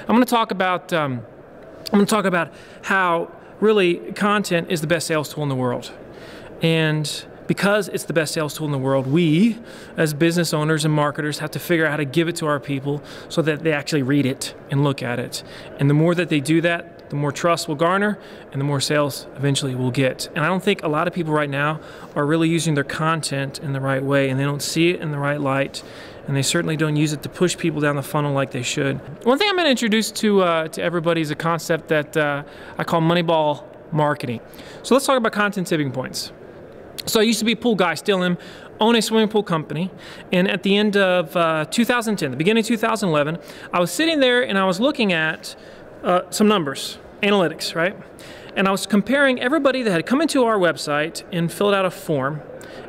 I'm going to talk about how really content is the best sales tool in the world. And because it's the best sales tool in the world, we, as business owners and marketers, have to figure out how to give it to our people so that they actually read it and look at it. And the more that they do that, the more trust we'll garner and the more sales eventually we'll get. And I don't think a lot of people right now are really using their content in the right way, and they don't see it in the right light, and they certainly don't use it to push people down the funnel like they should. One thing I'm going to introduce to everybody is a concept that I call Moneyball marketing. So let's talk about content tipping points. So I used to be a pool guy, still am, own a swimming pool company, and at the end of 2010, the beginning of 2011, I was sitting there and I was looking at some numbers, analytics, right? And I was comparing everybody that had come into our website and filled out a form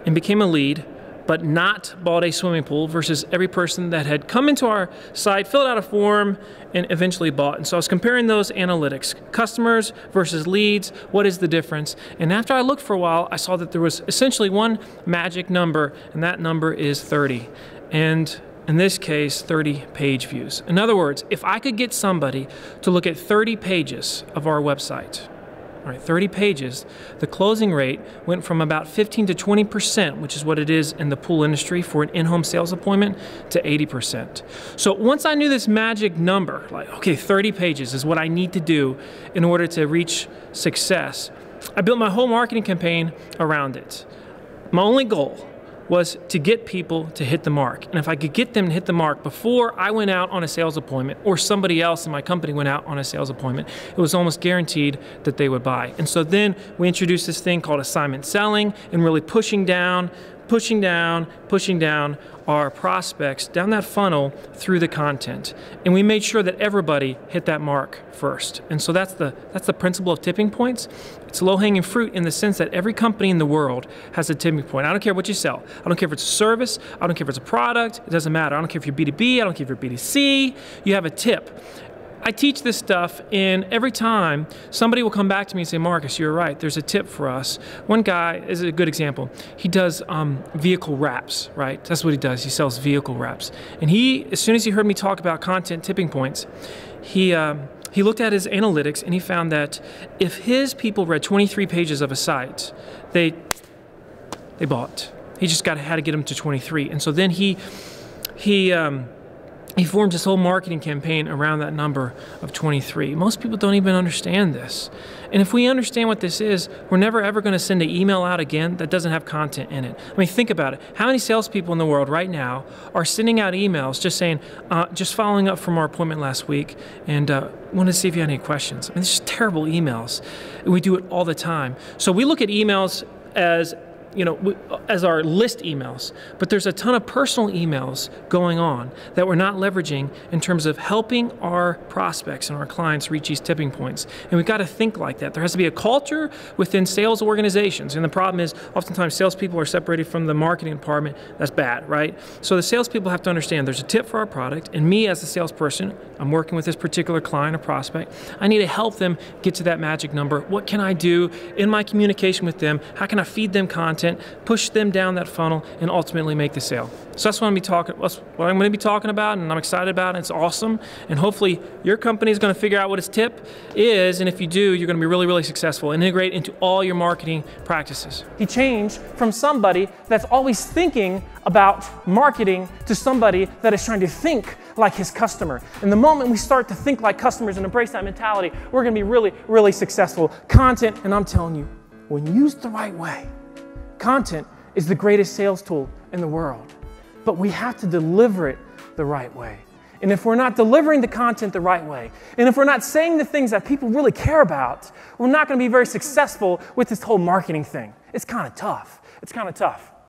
and became a lead, but not bought a swimming pool, versus every person that had come into our site, filled out a form, and eventually bought. And so I was comparing those analytics, customers versus leads, what is the difference? And after I looked for a while, I saw that there was essentially one magic number, and that number is 30. And in this case, 30 page views. In other words, if I could get somebody to look at 30 pages of our website, all right, 30 pages, the closing rate went from about 15 to 20%, which is what it is in the pool industry for an in-home sales appointment, to 80%. So once I knew this magic number, like, okay, 30 pages is what I need to do in order to reach success, I built my whole marketing campaign around it. My only goal was to get people to hit the mark. And if I could get them to hit the mark before I went out on a sales appointment, or somebody else in my company went out on a sales appointment, it was almost guaranteed that they would buy. And so then we introduced this thing called assignment selling, and really pushing down our prospects down that funnel through the content. And we made sure that everybody hit that mark first. And so that's the principle of tipping points. It's low-hanging fruit in the sense that every company in the world has a tipping point. I don't care what you sell. I don't care if it's a service. I don't care if it's a product. It doesn't matter. I don't care if you're B2B. I don't care if you're B2C. You have a tip. I teach this stuff, and every time somebody will come back to me and say, Marcus, you're right, there's a tip for us. One guy is a good example. He does vehicle wraps, right? That's what he does. He sells vehicle wraps. And as soon as he heard me talk about content tipping points, he looked at his analytics, and he found that if his people read 23 pages of a site, they bought. He just had to get them to 23. And so then he formed his whole marketing campaign around that number of 23. Most people don't even understand this. And if we understand what this is, we're never ever going to send an email out again that doesn't have content in it. I mean, think about it. How many salespeople in the world right now are sending out emails just saying, just following up from our appointment last week, and wanted to see if you had any questions? I mean, it's just terrible emails. And we do it all the time. So we look at emails as as our list emails, but there's a ton of personal emails going on that we're not leveraging in terms of helping our prospects and our clients reach these tipping points. And we've got to think like that. There has to be a culture within sales organizations. And the problem is, oftentimes salespeople are separated from the marketing department. That's bad, right? So the salespeople have to understand there's a tip for our product, and me as a salesperson, I'm working with this particular client or prospect. I need to help them get to that magic number. What can I do in my communication with them? How can I feed them content, push them down that funnel, and ultimately make the sale? So that's what I'm going to be talking about, and I'm excited about it. It's awesome, and hopefully your company is going to figure out what its tip is, and if you do, you're going to be really, really successful and integrate into all your marketing practices. He changed from somebody that's always thinking about marketing to somebody that is trying to think like his customer. And the moment we start to think like customers and embrace that mentality, we're going to be really, really successful. Content, and I'm telling you, when used the right way, content is the greatest sales tool in the world, but we have to deliver it the right way. And if we're not delivering the content the right way, and if we're not saying the things that people really care about, we're not going to be very successful with this whole marketing thing. It's kind of tough. It's kind of tough.